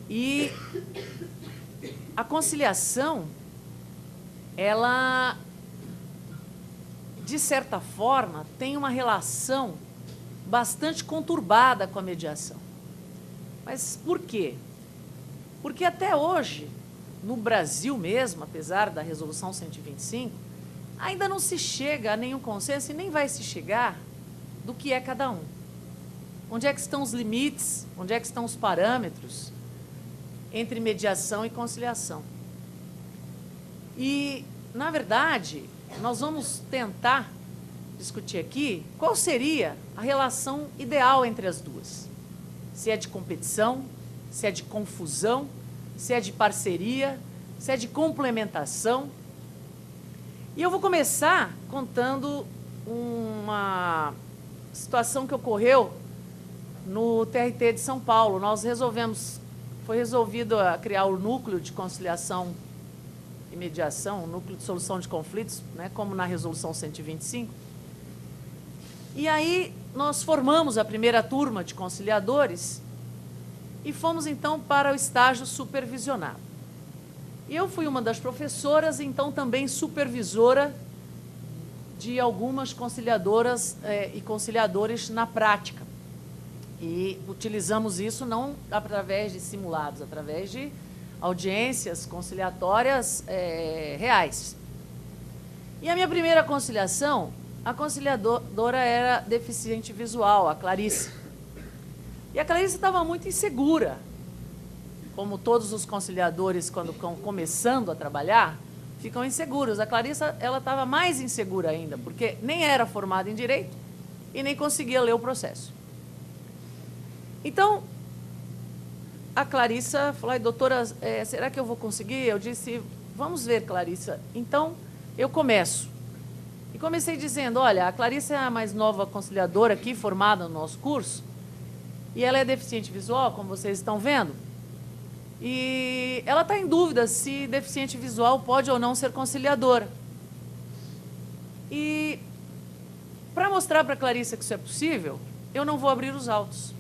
E a conciliação, ela, de certa forma, tem uma relação bastante conturbada com a mediação. Mas por quê? Porque até hoje, no Brasil mesmo, apesar da Resolução 125, ainda não se chega a nenhum consenso e nem vai se chegar do que é cada um. Onde é que estão os limites, onde é que estão os parâmetros entre mediação e conciliação. E, na verdade, nós vamos tentar discutir aqui qual seria a relação ideal entre as duas. Se é de competição, se é de confusão, se é de parceria, se é de complementação. E eu vou começar contando uma situação que ocorreu no TRT de São Paulo. Foi resolvido a criar o núcleo de conciliação e mediação, o núcleo de solução de conflitos, né, como na Resolução 125. E aí nós formamos a primeira turma de conciliadores e fomos, então, para o estágio supervisionado. E eu fui uma das professoras, então também supervisora de algumas conciliadoras e conciliadores na prática. E utilizamos isso não através de simulados, através de audiências conciliatórias reais. E a minha primeira conciliação, a conciliadora era deficiente visual, a Clarice. E a Clarice estava muito insegura. Como todos os conciliadores, quando estão começando a trabalhar, ficam inseguros. A Clarice, ela estava mais insegura ainda, porque nem era formada em Direito e nem conseguia ler o processo. Então, a Clarissa falou: doutora, será que eu vou conseguir? Eu disse: vamos ver, Clarissa. Então, eu começo. E comecei dizendo: olha, a Clarissa é a mais nova conciliadora aqui, formada no nosso curso, e ela é deficiente visual, como vocês estão vendo, e ela está em dúvida se deficiente visual pode ou não ser conciliadora. E, para mostrar para a Clarissa que isso é possível, eu não vou abrir os autos.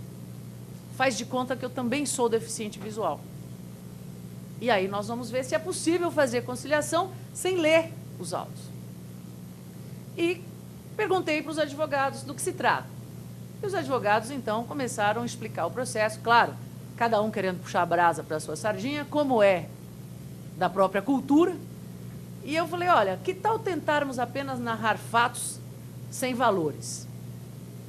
Faz de conta que eu também sou deficiente visual. E aí nós vamos ver se é possível fazer conciliação sem ler os autos. E perguntei para os advogados do que se trata. E os advogados, então, começaram a explicar o processo, claro, cada um querendo puxar a brasa para a sua sardinha, como é da própria cultura. E eu falei: olha, que tal tentarmos apenas narrar fatos sem valores?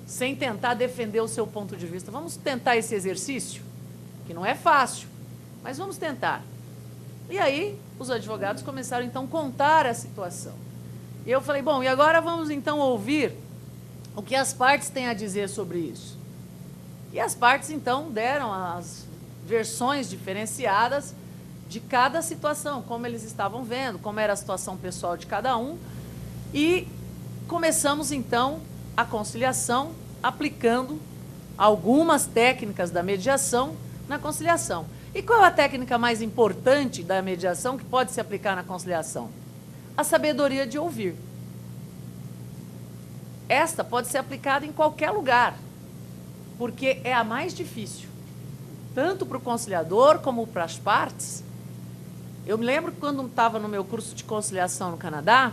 Sem tentar defender o seu ponto de vista. Vamos tentar esse exercício, que não é fácil, mas vamos tentar. E aí, os advogados começaram, então, a contar a situação. E eu falei: bom, e agora vamos, então, ouvir o que as partes têm a dizer sobre isso. E as partes, então, deram as versões diferenciadas de cada situação, como eles estavam vendo, como era a situação pessoal de cada um. E começamos, então, a conciliação, aplicando algumas técnicas da mediação na conciliação. E qual é a técnica mais importante da mediação que pode se aplicar na conciliação? A sabedoria de ouvir. Esta pode ser aplicada em qualquer lugar, porque é a mais difícil, tanto para o conciliador como para as partes. Eu me lembro que quando estava no meu curso de conciliação no Canadá,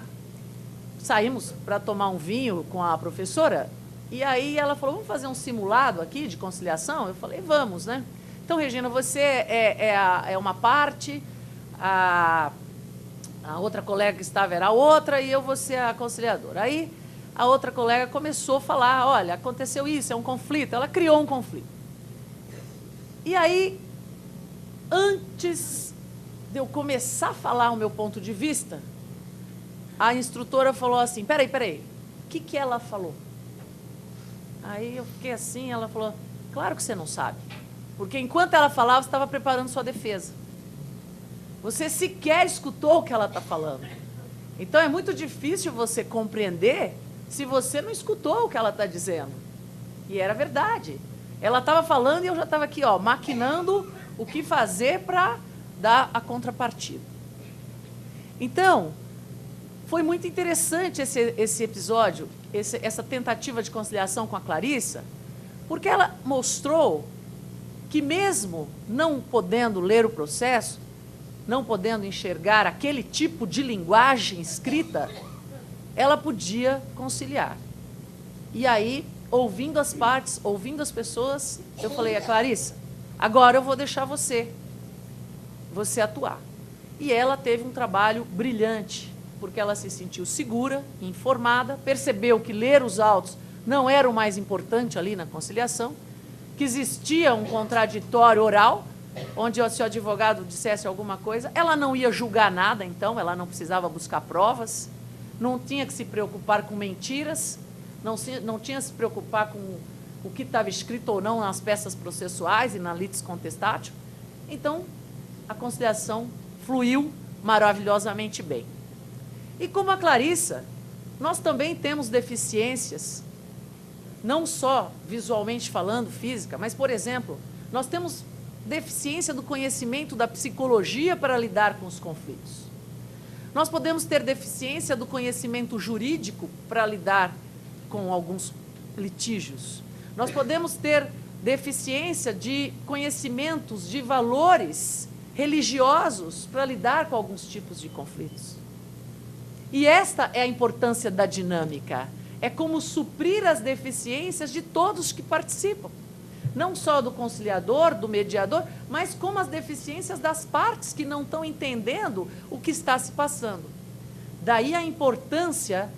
saímos para tomar um vinho com a professora, e aí ela falou: vamos fazer um simulado aqui de conciliação? Eu falei: vamos, né? Então, Regina, você é uma parte, a outra colega que estava era a outra, e eu vou ser a conciliadora. Aí a outra colega começou a falar: olha, aconteceu isso, é um conflito. Ela criou um conflito. E aí, antes de eu começar a falar o meu ponto de vista, a instrutora falou assim: peraí, o que ela falou? Aí eu fiquei assim, ela falou: claro que você não sabe, porque enquanto ela falava, você estava preparando sua defesa. Você sequer escutou o que ela está falando. Então é muito difícil você compreender se você não escutou o que ela está dizendo. E era verdade. Ela estava falando e eu já estava aqui, ó, maquinando o que fazer para dar a contrapartida. Então, foi muito interessante esse episódio, essa tentativa de conciliação com a Clarissa, porque ela mostrou que mesmo não podendo ler o processo, não podendo enxergar aquele tipo de linguagem escrita, ela podia conciliar. E aí, ouvindo as partes, ouvindo as pessoas, eu falei, Clarissa, agora eu vou deixar você atuar. E ela teve um trabalho brilhante, porque ela se sentiu segura, informada, percebeu que ler os autos não era o mais importante ali na conciliação, que existia um contraditório oral, onde se o advogado dissesse alguma coisa, ela não ia julgar nada, então, ela não precisava buscar provas, não tinha que se preocupar com mentiras, não tinha que se preocupar com o que estava escrito ou não nas peças processuais e na litis contestatio. Então, a conciliação fluiu maravilhosamente bem. E como a Clarissa, nós também temos deficiências, não só visualmente falando, física, mas, por exemplo, nós temos deficiência do conhecimento da psicologia para lidar com os conflitos. Nós podemos ter deficiência do conhecimento jurídico para lidar com alguns litígios. Nós podemos ter deficiência de conhecimentos de valores religiosos para lidar com alguns tipos de conflitos. E esta é a importância da dinâmica. É como suprir as deficiências de todos que participam. Não só do conciliador, do mediador, mas como as deficiências das partes que não estão entendendo o que está se passando. Daí a importância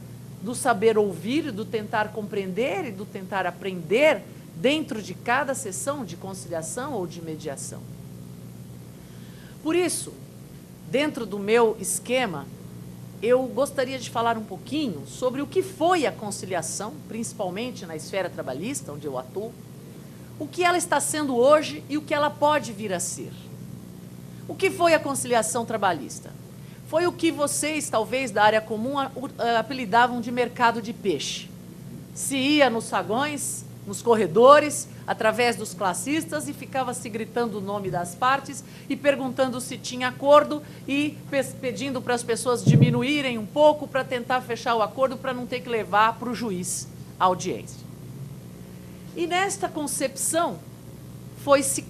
do saber ouvir, do tentar compreender e do tentar aprender dentro de cada sessão de conciliação ou de mediação. Por isso, dentro do meu esquema, eu gostaria de falar um pouquinho sobre o que foi a conciliação, principalmente na esfera trabalhista, onde eu atuo, o que ela está sendo hoje e o que ela pode vir a ser. O que foi a conciliação trabalhista? Foi o que vocês, talvez, da área comum, apelidavam de mercado de peixe. Se ia nos saguões, nos corredores, através dos classistas, e ficava se gritando o nome das partes e perguntando se tinha acordo e pedindo para as pessoas diminuírem um pouco para tentar fechar o acordo para não ter que levar para o juiz a audiência. E nesta concepção foi se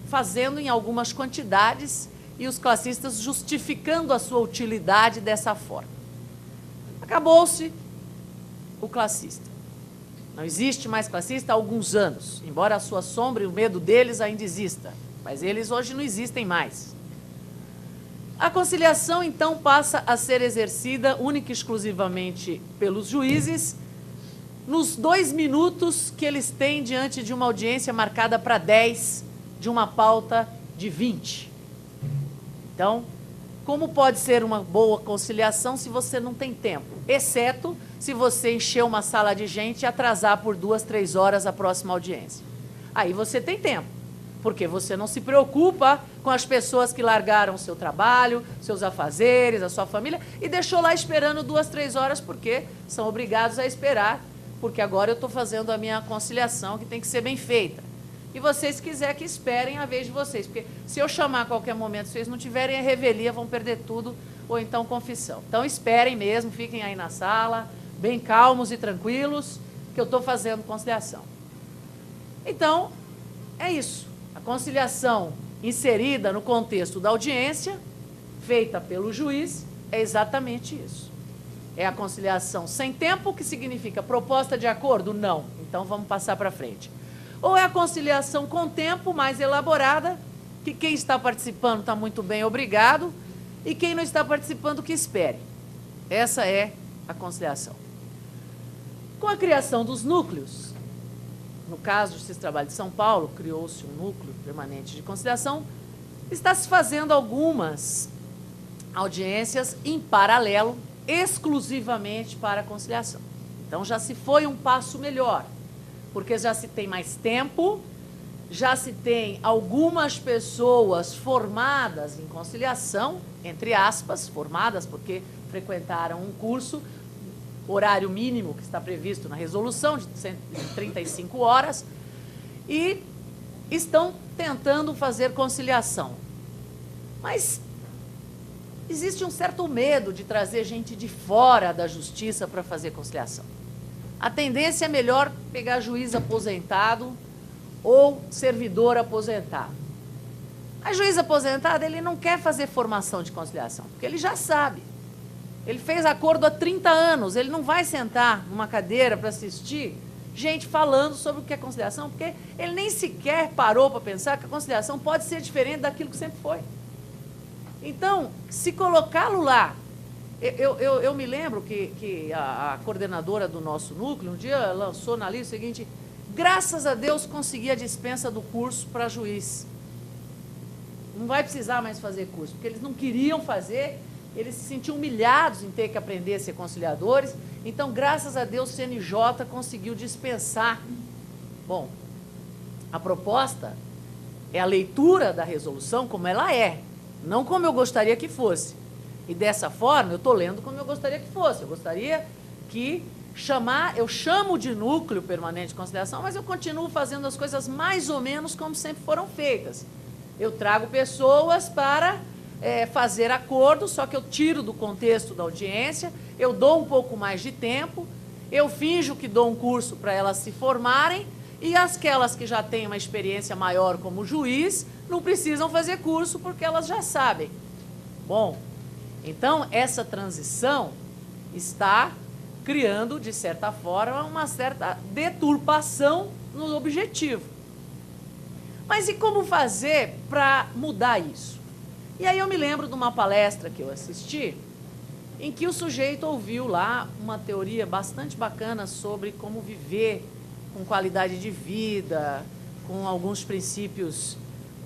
fazendo em algumas quantidades e os classistas justificando a sua utilidade dessa forma. Acabou-se o classista. Não existe mais classista há alguns anos, embora a sua sombra e o medo deles ainda exista, mas eles hoje não existem mais. A conciliação, então, passa a ser exercida única e exclusivamente pelos juízes nos 2 minutos que eles têm diante de uma audiência marcada para 10, de uma pauta de 20. Então, como pode ser uma boa conciliação se você não tem tempo? Exceto se você encher uma sala de gente e atrasar por 2, 3 horas a próxima audiência. Aí você tem tempo, porque você não se preocupa com as pessoas que largaram o seu trabalho, seus afazeres, a sua família, e deixou lá esperando 2, 3 horas, porque são obrigados a esperar, porque agora eu estou fazendo a minha conciliação, que tem que ser bem feita. E vocês, se quiserem, que esperem a vez de vocês, porque se eu chamar a qualquer momento, se vocês não tiverem a revelia, vão perder tudo, ou então confissão. Então, esperem mesmo, fiquem aí na sala, bem calmos e tranquilos, que eu estou fazendo conciliação. Então, é isso. A conciliação inserida no contexto da audiência, feita pelo juiz, é exatamente isso. É a conciliação sem tempo, que significa proposta de acordo? Não. Então, vamos passar para frente. Ou é a conciliação com tempo, mais elaborada, que quem está participando está muito bem, obrigado, e quem não está participando, que espere. Essa é a conciliação. Com a criação dos núcleos, no caso do Justiça do Trabalho de São Paulo, criou-se um núcleo permanente de conciliação, está se fazendo algumas audiências em paralelo, exclusivamente para a conciliação. Então, já se foi um passo melhor, porque já se tem mais tempo, já se tem algumas pessoas formadas em conciliação, entre aspas, formadas porque frequentaram um curso, horário mínimo que está previsto na resolução, de 35 horas, e estão tentando fazer conciliação. Mas existe um certo medo de trazer gente de fora da justiça para fazer conciliação. A tendência é melhor pegar juiz aposentado ou servidor aposentado. A juiz aposentado, ele não quer fazer formação de conciliação, porque ele já sabe. Ele fez acordo há 30 anos, ele não vai sentar numa cadeira para assistir gente falando sobre o que é conciliação, porque ele nem sequer parou para pensar que a conciliação pode ser diferente daquilo que sempre foi. Então, se colocá-lo lá, eu me lembro que a coordenadora do nosso núcleo, um dia lançou na lista o seguinte: graças a Deus consegui a dispensa do curso para juiz. Não vai precisar mais fazer curso, porque eles não queriam fazer, eles se sentiam humilhados em ter que aprender a ser conciliadores. Então, graças a Deus, o CNJ conseguiu dispensar. Bom, a proposta é a leitura da resolução como ela é, não como eu gostaria que fosse. E dessa forma, eu estou lendo como eu gostaria que fosse. Eu gostaria que eu chamo de núcleo permanente de conciliação, mas eu continuo fazendo as coisas mais ou menos como sempre foram feitas. Eu trago pessoas para fazer acordo, só que eu tiro do contexto da audiência, eu dou um pouco mais de tempo, eu finjo que dou um curso para elas se formarem, e aquelas que já têm uma experiência maior como juiz não precisam fazer curso porque elas já sabem. Bom, então essa transição está criando, de certa forma, uma certa deturpação no objetivo. Mas e como fazer para mudar isso? E aí eu me lembro de uma palestra que eu assisti, em que o sujeito ouviu lá uma teoria bastante bacana sobre como viver com qualidade de vida, com alguns princípios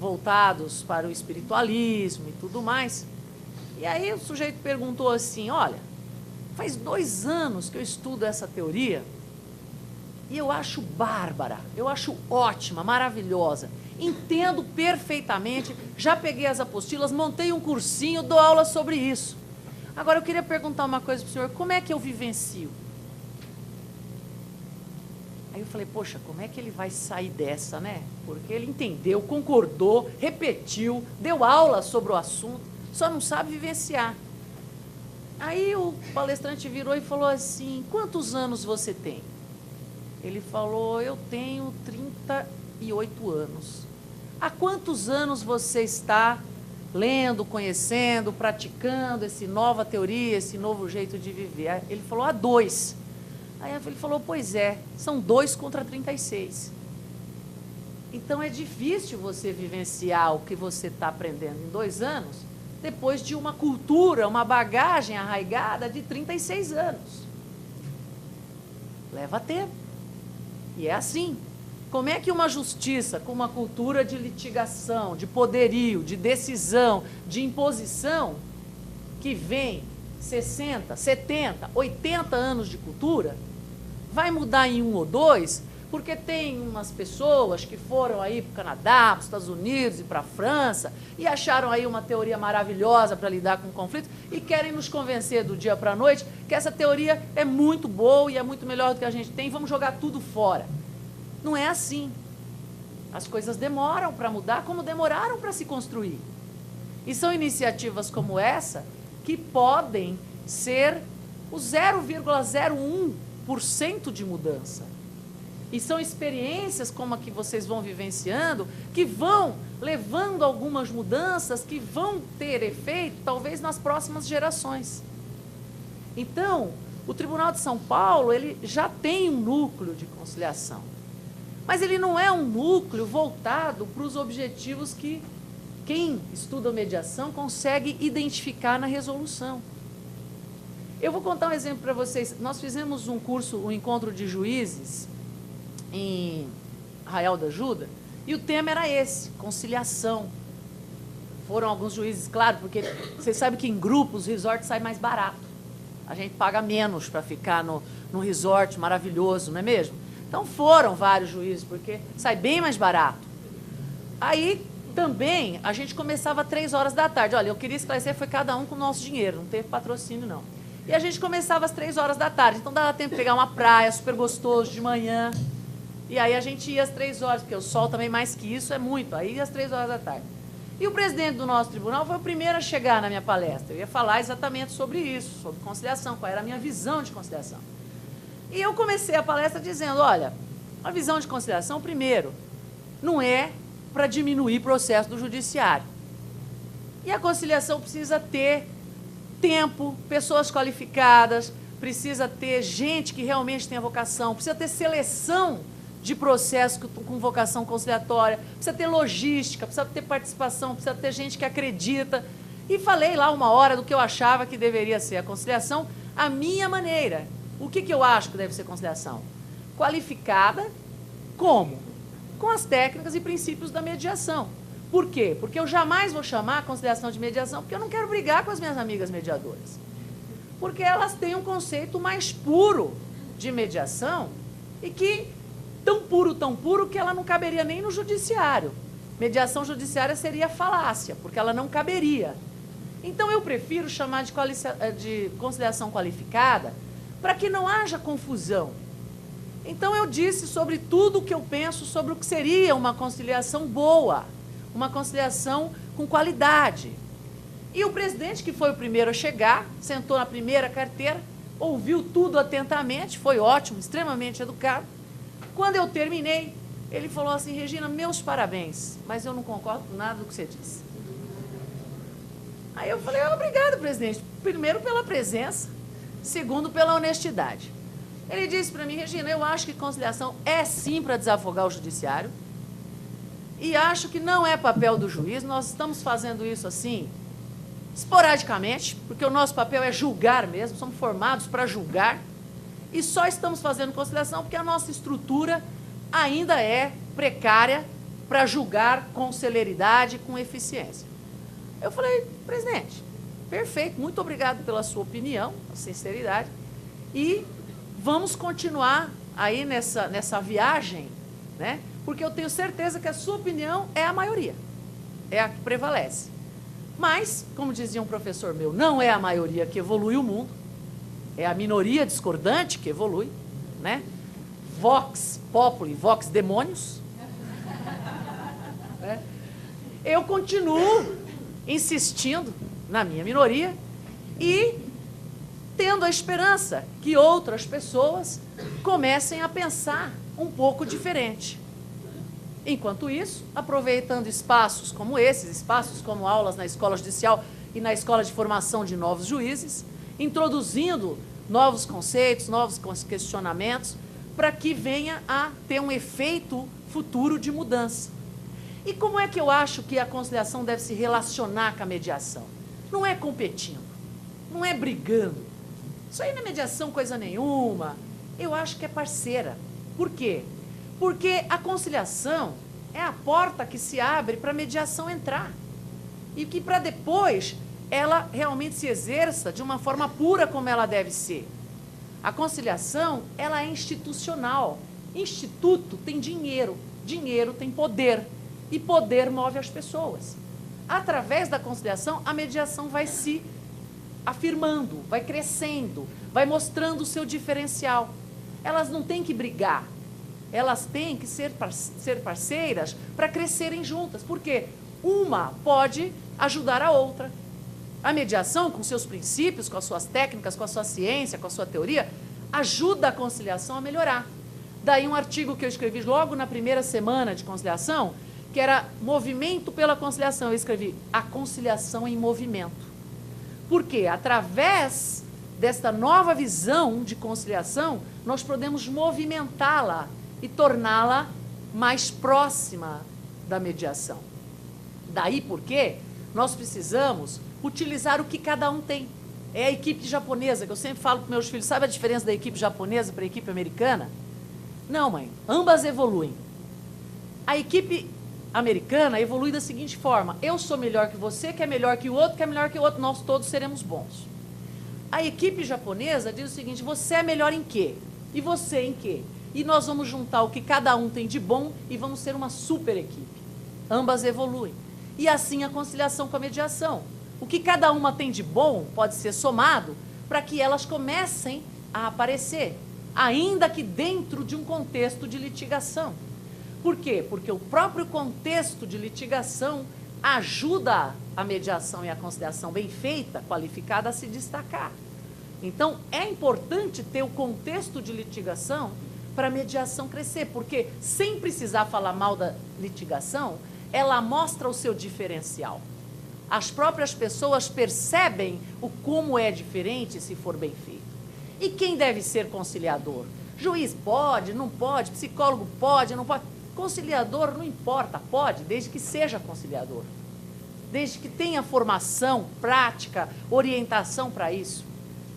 voltados para o espiritualismo e tudo mais. E aí o sujeito perguntou assim: olha, faz 2 anos que eu estudo essa teoria e eu acho bárbara, eu acho ótima, maravilhosa, entendo perfeitamente, já peguei as apostilas, montei um cursinho, dou aula sobre isso. Agora eu queria perguntar uma coisa para o senhor: como é que eu vivencio? Aí eu falei: poxa, como é que ele vai sair dessa, né? Porque ele entendeu, concordou, repetiu, deu aula sobre o assunto, só não sabe vivenciar. Aí o palestrante virou e falou assim: quantos anos você tem? Ele falou: eu tenho 38 anos. Há quantos anos você está lendo, conhecendo, praticando essa nova teoria, esse novo jeito de viver? Ele falou: há 2. Aí ele falou: pois é, são 2 contra 36. Então é difícil você vivenciar o que você está aprendendo em 2 anos, depois de uma cultura, uma bagagem arraigada de 36 anos. Leva tempo. E é assim. Como é que uma justiça com uma cultura de litigação, de poderio, de decisão, de imposição, que vem 60, 70, 80 anos de cultura, vai mudar em 1 ou 2, porque tem umas pessoas que foram aí para o Canadá, para os Estados Unidos e para a França, e acharam aí uma teoria maravilhosa para lidar com conflitos, e querem nos convencer do dia para a noite que essa teoria é muito boa e é muito melhor do que a gente tem, vamos jogar tudo fora. Não é assim. As coisas demoram para mudar, como demoraram para se construir. E são iniciativas como essa que podem ser o 0,01% de mudança. E são experiências como a que vocês vão vivenciando, que vão levando algumas mudanças que vão ter efeito, talvez, nas próximas gerações. Então, o Tribunal de São Paulo, ele já tem um núcleo de conciliação. Mas ele não é um núcleo voltado para os objetivos que quem estuda mediação consegue identificar na resolução. Eu vou contar um exemplo para vocês. Nós fizemos um curso, um encontro de juízes, em Arraial da Ajuda, e o tema era esse: conciliação. Foram alguns juízes, claro, porque vocês sabem que em grupo os resorts saem mais barato. A gente paga menos para ficar no resort maravilhoso, não é mesmo? Então foram vários juízes, porque sai bem mais barato. Aí também a gente começava às 3 horas da tarde. Olha, eu queria esclarecer, foi cada um com o nosso dinheiro, não teve patrocínio não. E a gente começava às 3 horas da tarde, então dava tempo de pegar uma praia, super gostoso, de manhã. E aí a gente ia às 3 horas, porque o sol também mais que isso é muito, aí ia às 3 horas da tarde. E o presidente do nosso tribunal foi o primeiro a chegar na minha palestra. Eu ia falar exatamente sobre isso, sobre conciliação, qual era a minha visão de conciliação. E eu comecei a palestra dizendo: olha, a visão de conciliação, primeiro, não é para diminuir o processo do judiciário. E a conciliação precisa ter tempo, pessoas qualificadas, precisa ter gente que realmente tenha vocação, precisa ter seleção de processo com vocação conciliatória, precisa ter logística, precisa ter participação, precisa ter gente que acredita. E falei lá 1 hora do que eu achava que deveria ser a conciliação, a minha maneira. O que eu acho que deve ser conciliação? Qualificada, como? Com as técnicas e princípios da mediação. Por quê? Porque eu jamais vou chamar a conciliação de mediação, porque eu não quero brigar com as minhas amigas mediadoras. Porque elas têm um conceito mais puro de mediação e que, tão puro, que ela não caberia nem no judiciário. Mediação judiciária seria falácia, porque ela não caberia. Então, eu prefiro chamar de conciliação qualificada para que não haja confusão. Então, eu disse sobre tudo o que eu penso sobre o que seria uma conciliação boa, uma conciliação com qualidade. E o presidente, que foi o primeiro a chegar, sentou na primeira carteira, ouviu tudo atentamente, foi ótimo, extremamente educado. Quando eu terminei, ele falou assim: Regina, meus parabéns, mas eu não concordo com nada do que você disse. Aí eu falei: obrigado, presidente, primeiro pela presença, segundo pela honestidade. Ele disse para mim: Regina, eu acho que conciliação é sim para desafogar o judiciário e acho que não é papel do juiz, nós estamos fazendo isso assim, esporadicamente, porque o nosso papel é julgar mesmo, somos formados para julgar, e só estamos fazendo conciliação porque a nossa estrutura ainda é precária para julgar com celeridade, com eficiência. Eu falei: presidente, perfeito, muito obrigado pela sua opinião, a sinceridade, e vamos continuar aí nessa viagem, né? Porque eu tenho certeza que a sua opinião é a maioria, é a que prevalece. Mas, como dizia um professor meu, não é a maioria que evolui o mundo, é a minoria discordante que evolui, né? Vox populi, vox demonius. É. Eu continuo insistindo na minha minoria e tendo a esperança que outras pessoas comecem a pensar um pouco diferente. Enquanto isso, aproveitando espaços como esses, espaços como aulas na escola judicial e na escola de formação de novos juízes, introduzindo novos conceitos, novos questionamentos, para que venha a ter um efeito futuro de mudança. E como é que eu acho que a conciliação deve se relacionar com a mediação? Não é competindo, não é brigando. Isso aí não é mediação coisa nenhuma. Eu acho que é parceira. Por quê? Porque a conciliação é a porta que se abre para a mediação entrar. E que para depois ela realmente se exerça de uma forma pura como ela deve ser. A conciliação, ela é institucional. Instituto tem dinheiro, dinheiro tem poder. E poder move as pessoas. Através da conciliação, a mediação vai se afirmando, vai crescendo, vai mostrando o seu diferencial. Elas não têm que brigar. Elas têm que ser parceiras para crescerem juntas, porque uma pode ajudar a outra. A mediação, com seus princípios, com as suas técnicas, com a sua ciência, com a sua teoria, ajuda a conciliação a melhorar. Daí um artigo que eu escrevi logo na primeira semana de conciliação, que era Movimento pela Conciliação. Eu escrevi A Conciliação em Movimento. Por quê? Através desta nova visão de conciliação, nós podemos movimentá-la e torná-la mais próxima da mediação. Daí porque nós precisamos utilizar o que cada um tem. É a equipe japonesa, que eu sempre falo para meus filhos: sabe a diferença da equipe japonesa para a equipe americana? Não, mãe, ambas evoluem. A equipe americana evolui da seguinte forma: eu sou melhor que você, que é melhor que o outro, que é melhor que o outro, nós todos seremos bons. A equipe japonesa diz o seguinte: você é melhor em quê? E você em quê? E nós vamos juntar o que cada um tem de bom e vamos ser uma super equipe. Ambas evoluem. E assim a conciliação com a mediação. O que cada uma tem de bom pode ser somado para que elas comecem a aparecer, ainda que dentro de um contexto de litigação. Por quê? Porque o próprio contexto de litigação ajuda a mediação e a conciliação bem feita, qualificada, a se destacar. Então, é importante ter o contexto de litigação para a mediação crescer, porque sem precisar falar mal da litigação, ela mostra o seu diferencial. As próprias pessoas percebem o como é diferente se for bem feito. E quem deve ser conciliador? Juiz pode, não pode, psicólogo pode, não pode. Conciliador não importa, pode, desde que seja conciliador. Desde que tenha formação, prática, orientação para isso.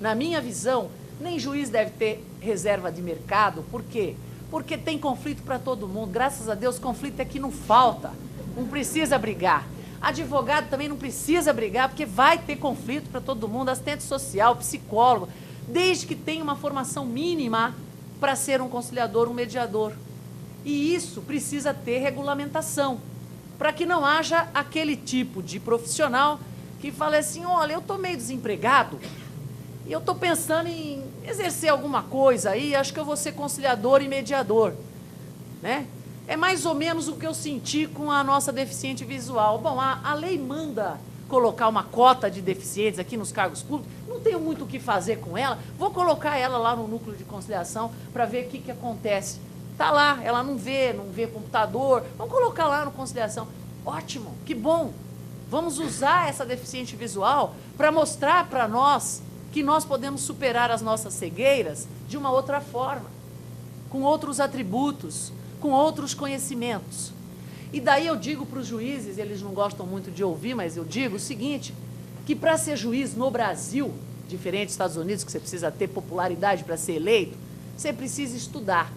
Na minha visão, nem juiz deve ter reserva de mercado. Por quê? Porque tem conflito para todo mundo. Graças a Deus, conflito é que não falta. Não precisa brigar. Advogado também não precisa brigar, porque vai ter conflito para todo mundo. Assistente social, psicólogo, desde que tenha uma formação mínima para ser um conciliador, um mediador. E isso precisa ter regulamentação, para que não haja aquele tipo de profissional que fale assim, olha, eu estou meio desempregado e eu estou pensando em exercer alguma coisa aí, acho que eu vou ser conciliador e mediador, né? É mais ou menos o que eu senti com a nossa deficiente visual. Bom, a lei manda colocar uma cota de deficientes aqui nos cargos públicos, não tenho muito o que fazer com ela, vou colocar ela lá no núcleo de conciliação para ver o que acontece. Está lá, ela não vê computador, vamos colocar lá no conciliação. Ótimo, que bom. Vamos usar essa deficiente visual para mostrar para nós que nós podemos superar as nossas cegueiras de uma outra forma, com outros atributos, com outros conhecimentos. E daí eu digo para os juízes, eles não gostam muito de ouvir, mas eu digo o seguinte, que para ser juiz no Brasil, diferente dos Estados Unidos, que você precisa ter popularidade para ser eleito, você precisa estudar,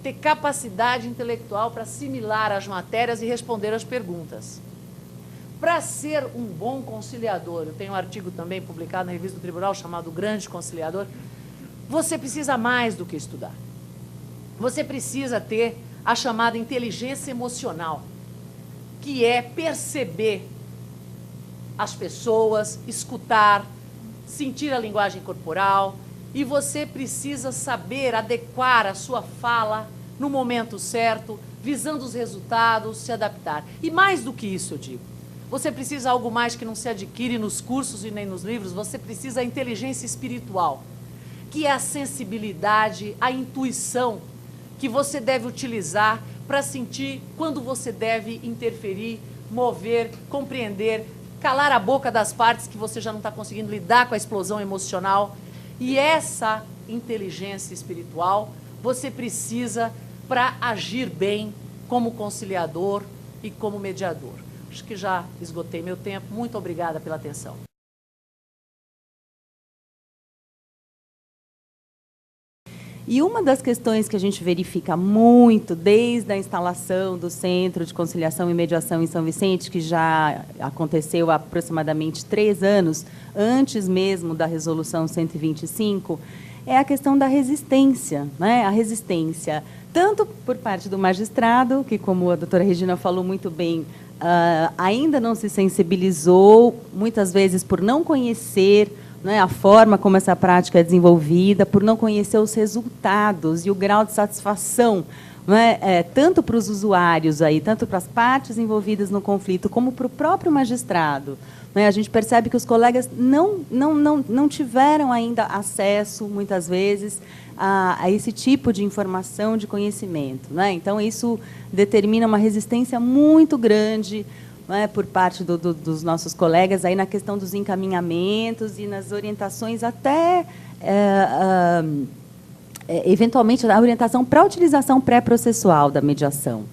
ter capacidade intelectual para assimilar as matérias e responder as perguntas. Para ser um bom conciliador, eu tenho um artigo também publicado na Revista do Tribunal chamado Grande Conciliador, você precisa mais do que estudar. Você precisa ter a chamada inteligência emocional, que é perceber as pessoas, escutar, sentir a linguagem corporal, e você precisa saber adequar a sua fala no momento certo, visando os resultados, se adaptar. E mais do que isso, eu digo, você precisa algo mais que não se adquire nos cursos e nem nos livros, você precisa a inteligência espiritual, que é a sensibilidade, a intuição que você deve utilizar para sentir quando você deve interferir, mover, compreender, calar a boca das partes que você já não está conseguindo lidar com a explosão emocional. E essa inteligência espiritual você precisa para agir bem como conciliador e como mediador. Acho que já esgotei meu tempo. Muito obrigada pela atenção. E uma das questões que a gente verifica muito desde a instalação do Centro de Conciliação e Mediação em São Vicente, que já aconteceu há aproximadamente 3 anos, antes mesmo da Resolução 125, é a questão da resistência, né? A resistência, tanto por parte do magistrado, que, como a doutora Regina falou muito bem, ainda não se sensibilizou, muitas vezes por não conhecer, né, a forma como essa prática é desenvolvida, por não conhecer os resultados e o grau de satisfação, né, tanto para os usuários, aí, tanto para as partes envolvidas no conflito, como para o próprio magistrado. Né, a gente percebe que os colegas não tiveram ainda acesso, muitas vezes, a esse tipo de informação, de conhecimento. Né? Então, isso determina uma resistência muito grande, né, por parte dos nossos colegas aí na questão dos encaminhamentos e nas orientações até, eventualmente, a orientação para a utilização pré-processual da mediação.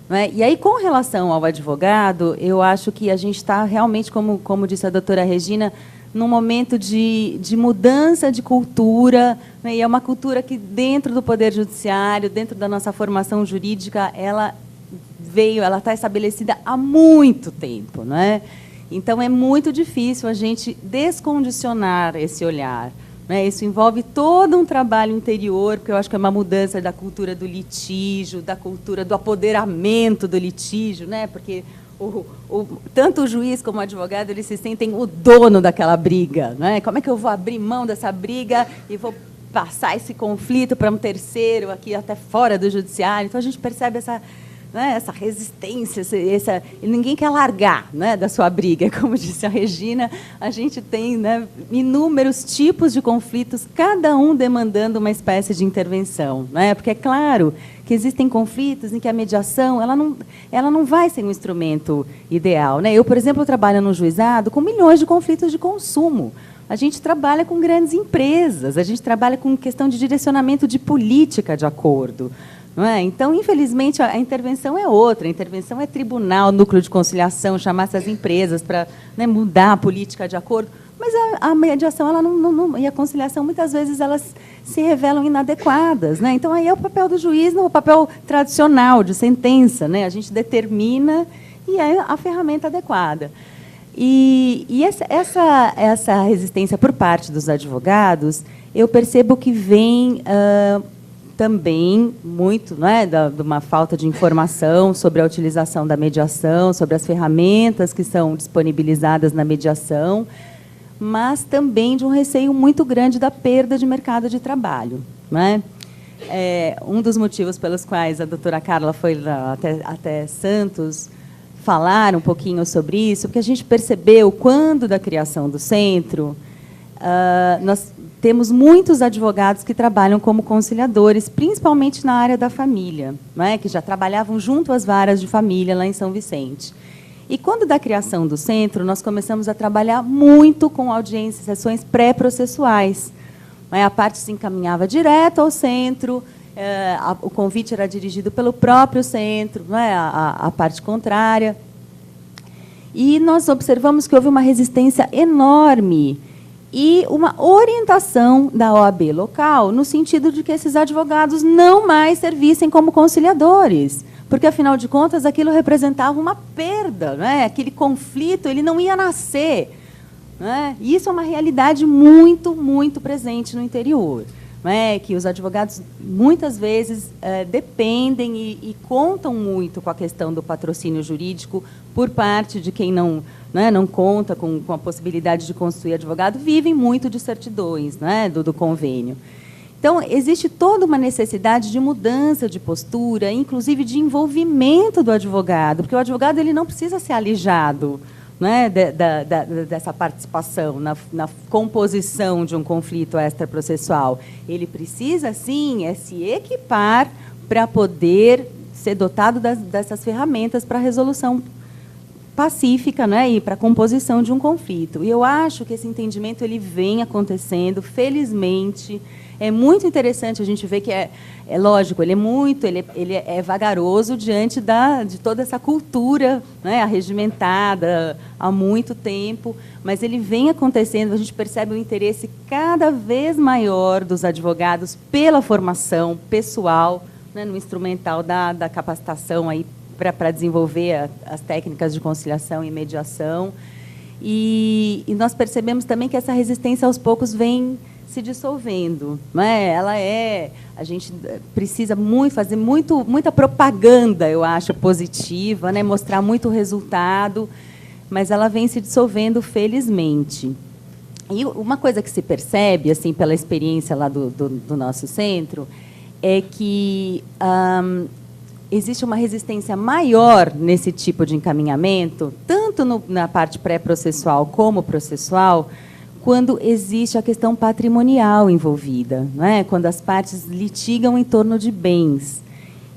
Né? E aí, com relação ao advogado, eu acho que a gente está realmente, como disse a doutora Regina, num momento de mudança de cultura, né, e é uma cultura que, dentro do Poder Judiciário, dentro da nossa formação jurídica, ela está estabelecida há muito tempo, né? Então, é muito difícil a gente descondicionar esse olhar. Né? Isso envolve todo um trabalho interior, porque eu acho que é uma mudança da cultura do litígio, da cultura do apoderamento do litígio, né? Porque tanto o juiz como o advogado, eles se sentem o dono daquela briga. Né? Como é que eu vou abrir mão dessa briga e vou passar esse conflito para um terceiro, aqui até fora do judiciário? Então, a gente percebe essa né, essa resistência, ninguém quer largar, né, da sua briga. Como disse a Regina, a gente tem, né, inúmeros tipos de conflitos, cada um demandando uma espécie de intervenção, né, porque é claro que existem conflitos em que a mediação ela não vai ser um instrumento ideal, né? Eu, por exemplo, trabalho no juizado com milhões de conflitos de consumo. A gente trabalha com grandes empresas, a gente trabalha com questão de direcionamento de política de acordo. Não é? Então, infelizmente, a intervenção é outra. A intervenção é tribunal, núcleo de conciliação, chamar essas empresas para, né, mudar a política de acordo. Mas a mediação e a conciliação, muitas vezes, elas se revelam inadequadas. Né? Então, aí é o papel do juiz, não, o papel tradicional de sentença. Né? A gente determina e é a ferramenta adequada. E essa resistência por parte dos advogados, eu percebo que vem também muito, né, de uma falta de informação sobre a utilização da mediação, sobre as ferramentas que são disponibilizadas na mediação, mas também de um receio muito grande da perda de mercado de trabalho. Né? Um dos motivos pelos quais a doutora Carla foi lá até Santos falar um pouquinho sobre isso, porque a gente percebeu, quando da criação do centro, nós temos muitos advogados que trabalham como conciliadores, principalmente na área da família, né, que já trabalhavam junto às varas de família lá em São Vicente. E, quando da criação do centro, nós começamos a trabalhar muito com audiências, sessões pré-processuais. A parte se encaminhava direto ao centro, o convite era dirigido pelo próprio centro, né, a parte contrária. E nós observamos que houve uma resistência enorme e uma orientação da OAB local, no sentido de que esses advogados não mais servissem como conciliadores, porque, afinal de contas, aquilo representava uma perda, né? Aquele conflito ele não ia nascer. Né? E isso é uma realidade muito, muito presente no interior, né? Que os advogados, muitas vezes, dependem e contam muito com a questão do patrocínio jurídico por parte de quem não conta com a possibilidade de construir advogado, vivem muito de certidões, né, do convênio. Então, existe toda uma necessidade de mudança de postura, inclusive de envolvimento do advogado, porque o advogado ele não precisa ser alijado, né, dessa participação na composição de um conflito extraprocessual. Ele precisa, sim, se equipar para poder ser dotado dessas ferramentas para a resolução pacífica, né, e para a composição de um conflito. E eu acho que esse entendimento ele vem acontecendo, felizmente. É muito interessante a gente ver que é lógico, ele é vagaroso diante de toda essa cultura, né, arregimentada há muito tempo, mas ele vem acontecendo, a gente percebe um interesse cada vez maior dos advogados pela formação pessoal, né, no instrumental da capacitação aí para desenvolver as técnicas de conciliação e mediação. E nós percebemos também que essa resistência, aos poucos, vem se dissolvendo. Né? A gente precisa fazer muita propaganda, eu acho, positiva, né? Mostrar muito resultado, mas ela vem se dissolvendo, felizmente. E uma coisa que se percebe, assim, pela experiência lá do nosso centro, é que existe uma resistência maior nesse tipo de encaminhamento, tanto na parte pré-processual como processual, quando existe a questão patrimonial envolvida, não é? Quando as partes litigam em torno de bens.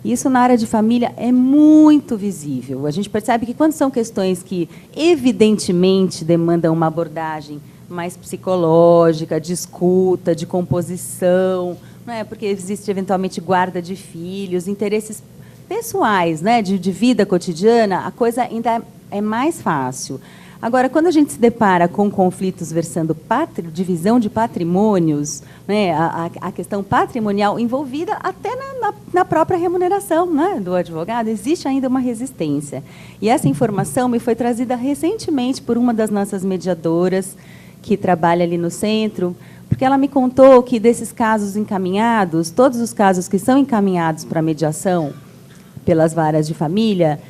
Isso, na área de família, é muito visível. A gente percebe que, quando são questões que, evidentemente, demandam uma abordagem mais psicológica, de escuta, de composição, não é? Porque existe, eventualmente, guarda de filhos, interesses pessoais, né, de vida cotidiana, a coisa ainda é mais fácil. Agora, quando a gente se depara com conflitos versando divisão de patrimônios, né, a questão patrimonial envolvida até na própria remuneração, né, do advogado, existe ainda uma resistência. E essa informação me foi trazida recentemente por uma das nossas mediadoras, que trabalha ali no centro, porque ela me contou que, desses casos encaminhados, todos os casos que são encaminhados para mediação pelas varas de família,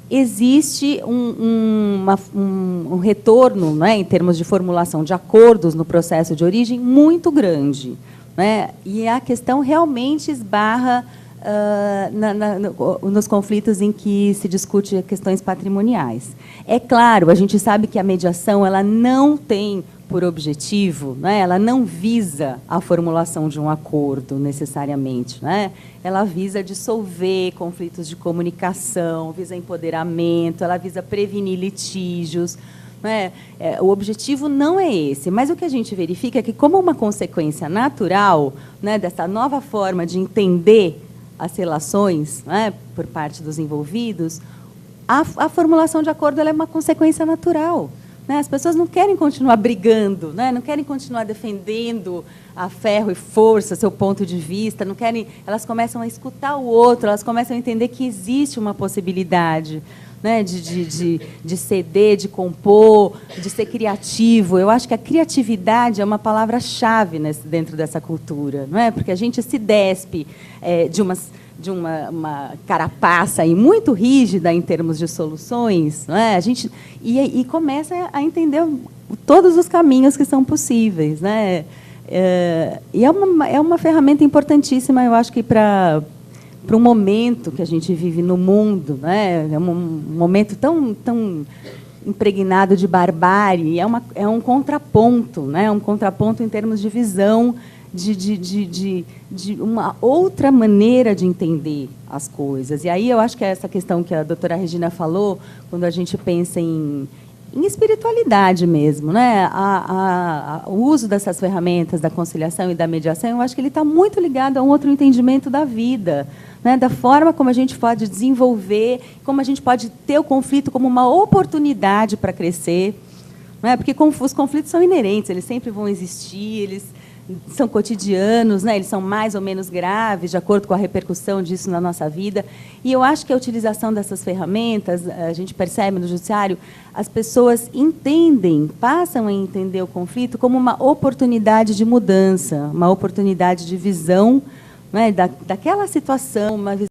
existe um retorno, né, em termos de formulação de acordos no processo de origem muito grande. Né? E a questão realmente esbarra nos conflitos em que se discute questões patrimoniais. É claro, a gente sabe que a mediação ela não tem por objetivo, né, ela não visa a formulação de um acordo necessariamente, né? Ela visa dissolver conflitos de comunicação, visa empoderamento, ela visa prevenir litígios. O objetivo não é esse, mas o que a gente verifica é que, como uma consequência natural, né, dessa nova forma de entender as relações, né, por parte dos envolvidos, a formulação de acordo ela é uma consequência natural. Né? As pessoas não querem continuar brigando, né? Não querem continuar defendendo a ferro e força seu ponto de vista, não querem, elas começam a escutar o outro, elas começam a entender que existe uma possibilidade, né, de ceder, de compor, de ser criativo. Eu acho que a criatividade é uma palavra-chave dentro dessa cultura, não é? Porque a gente se despe de uma carapaça aí muito rígida em termos de soluções, não é? A gente e começa a entender todos os caminhos que são possíveis, né? E é uma ferramenta importantíssima, eu acho que para um momento que a gente vive no mundo, né? É um momento tão impregnado de barbárie, é um contraponto, né? Um contraponto em termos de visão, de uma outra maneira de entender as coisas. E aí eu acho que é essa questão que a doutora Regina falou, quando a gente pensa em espiritualidade mesmo, né? O uso dessas ferramentas da conciliação e da mediação, eu acho que ele está muito ligado a um outro entendimento da vida, né? Da forma como a gente pode desenvolver, como a gente pode ter o conflito como uma oportunidade para crescer, né? Porque os conflitos são inerentes, eles sempre vão existir, eles são cotidianos, né? Eles são mais ou menos graves, de acordo com a repercussão disso na nossa vida. E eu acho que a utilização dessas ferramentas, a gente percebe no judiciário, as pessoas passam a entender o conflito como uma oportunidade de mudança, uma oportunidade de visão, né, daquela situação, uma visão